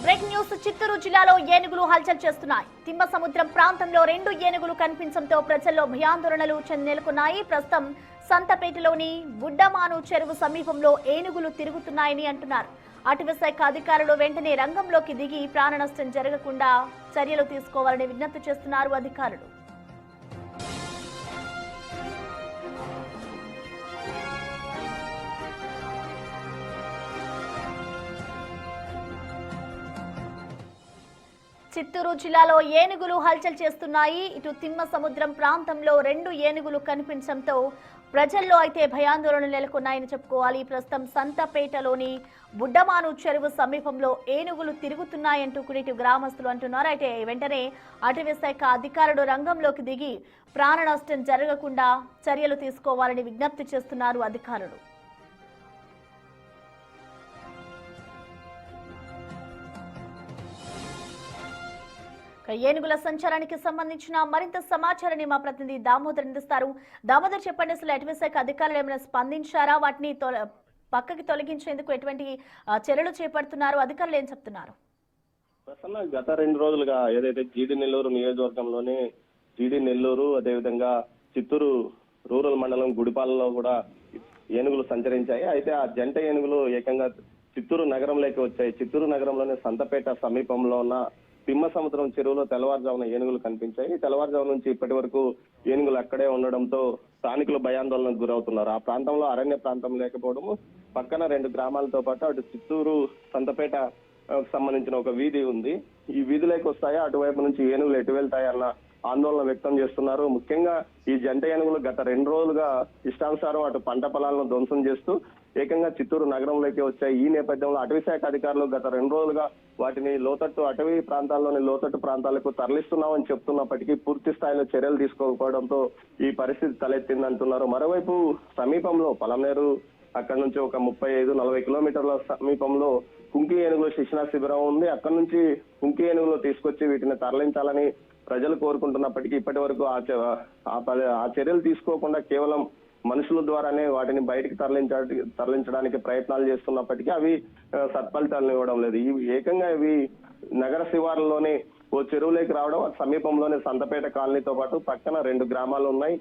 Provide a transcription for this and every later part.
Breaking news. Chittoor జిల్లాలో ఏనుగులు హల్చల్ చేస్తున్నాయి. తిమ్మసముద్రం ప్రాంతంలో 2 ఏనుగులు కనిపించడంతో ప్రజల్లో భయాందోళనలు నెలకొన్నాయి. ప్రస్తుతం సంతపేటలోని బుడ్డమాను చెరువు సమీపంలో ఏనుగులు తిరుగుతున్నాయని అంటున్నారు. అటవీశాఖ అధికారులు వెంటనే రంగంలోకి దిగి ప్రాణ నష్టం జరగకుండా చర్యలు తీసుకోవాలని విజ్ఞప్తి చేస్తున్నారు అధికారులు. చిత్తూరు జిల్లాలో ఏనుగులు హల్చల్ చేస్తున్నాయి. ఇటు తిమ్మసముద్రం ప్రాంతంలో 2 ఏనుగులు కనిపించడంతో ప్రజల్లో అయితే భయాందోళనలు నెలకొన్నాయని చెప్పుకోవాలి. ప్రస్తుతం సంతపేటలోని బుడ్డమాను చెరువు సమీపంలో ఏనుగులు తిరుగుతున్నాయంటూ కూడా ఇటు గ్రామస్తులు అంటున్నారు. అయితే వెంటనే అటవీశాఖ అధికారులు రంగంలోకి దిగి ప్రాణ నష్టం జరగకుండా చర్యలు తీసుకోవాలని విజ్ఞప్తి చేస్తున్నారు అధికారులు. ఏనుగుల సంచారానికి సంబంధించిన మరింత సమాచారాన్ని మా ప్రతినిధి దామోదర్ అందిస్తారు. దామోదర్, చెప్పండి, అసలు అటవీశాఖ అధికారులు ఏమైనా స్పందించారా? వాటిని పక్కకి తొలగించేందుకు ఎటువంటి చర్యలు చేపడుతున్నారు? అధికారులు ఏం చెప్తున్నారు? గత 2 రోజులుగా ఏదైతే జీడి నెల్లూరు నియోజకవర్గంలోని జీడి నెల్లూరు, అదేవిధంగా చిత్తూరు రూరల్ మండలం గుడిపాలలో కూడా ఏనుగులు సంచరించాయి. అయితే ఆ జంట ఏనుగులు ఏకంగా చిత్తూరు నగరంలోకి వచ్చాయి. చిత్తూరు నగరంలోని సంతపేట సమీపంలో ఉన్న తిమ్మసముద్రం చెరువులో తెల్లవారుజామున ఏనుగులు కనిపించాయి. తెల్లవారుజాము నుంచి ఇప్పటి వరకు ఏనుగులు అక్కడే ఉండడంతో స్థానికులు భయాందోళనకు గురవుతున్నారు. ఆ ప్రాంతంలో అరణ్య ప్రాంతం లేకపోవడము, పక్కన 2 గ్రామాలతో పాటు అటు చిత్తూరు సంతపేట సంబంధించిన ఒక వీధి ఉంది. ఈ వీధిలోకి వస్తాయా, అటువైపు నుంచి ఏనుగులు ఎటు వెళ్తాయన్న ఆందోళన వ్యక్తం చేస్తున్నారు. ముఖ్యంగా ఈ జంట ఏనుగులు గత 2 రోజులుగా ఇష్టానుసారం అటు పంట పొలాలను ధ్వంసం చేస్తూ ఏకంగా చిత్తూరు నగరంలోకి వచ్చాయి. ఈ నేపథ్యంలో అటవీశాఖ అధికారులు గత 2 రోజులుగా వాటిని లోతట్టు అటవీ ప్రాంతాల్లోని లోతట్టు ప్రాంతాలకు తరలిస్తున్నామని చెప్తున్నప్పటికీ పూర్తి స్థాయిలో చర్యలు తీసుకోకపోవడంతో ఈ పరిస్థితి తలెత్తిందంటున్నారు. మరోవైపు సమీపంలో పలమనేరు అక్కడ నుంచి ఒక 35-40 కిలోమీటర్ల సమీపంలో కుంకి ఏనుగుల శిక్షణ శిబిరం ఉంది. అక్కడ నుంచి కుంకి ఏనుగులు తీసుకొచ్చి వీటిని తరలించాలని ప్రజలు కోరుకుంటున్నప్పటికీ ఇప్పటి వరకు ఆ చర్యలు తీసుకోకుండా కేవలం మనుషుల ద్వారానే వాటిని బయటికి తరలించడానికి ప్రయత్నాలు చేస్తున్నప్పటికీ అవి సత్ఫలితాలను ఇవ్వడం లేదు. ఏకంగా ఇవి నగర శివారులోనే ఓ చెరువులోకి రావడం, సమీపంలోనే సంతపేట కాలనీతో పాటు పక్కన 2 గ్రామాలు ఉన్నాయి.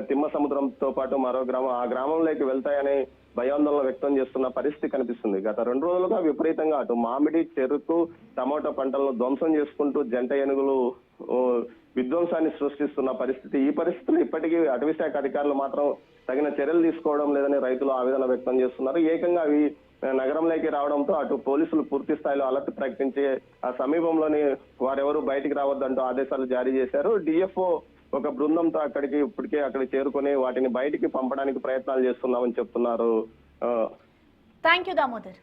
తిమ్మసముద్రంతో పాటు మరో గ్రామం, ఆ గ్రామంలోకి వెళ్తాయని భయాందోళన వ్యక్తం చేస్తున్న పరిస్థితి కనిపిస్తుంది. గత 2 రోజులుగా విపరీతంగా అటు మామిడి, చెరుకు, టమోటా పంటలను ధ్వంసం చేసుకుంటూ జంట ఏనుగులు విధ్వంసాన్ని సృష్టిస్తున్న పరిస్థితి. ఈ పరిస్థితులు ఇప్పటికీ అటవీశాఖ అధికారులు మాత్రం తగిన చర్యలు తీసుకోవడం లేదని రైతులు ఆవేదన వ్యక్తం చేస్తున్నారు. ఏకంగా అవి నగరంలోకి రావడంతో అటు పోలీసులు పూర్తి స్థాయిలో అలర్ట్ ప్రకటించి ఆ సమీపంలోని వారెవరూ బయటికి రావద్దంటూ ఆదేశాలు జారీ చేశారు. డిఎఫ్ఓ ఒక బృందంతో ఇప్పటికే అక్కడికి చేరుకొని వాటిని బయటికి పంపడానికి ప్రయత్నాలు చేస్తున్నామని చెప్తున్నారు. Thank you Damodar.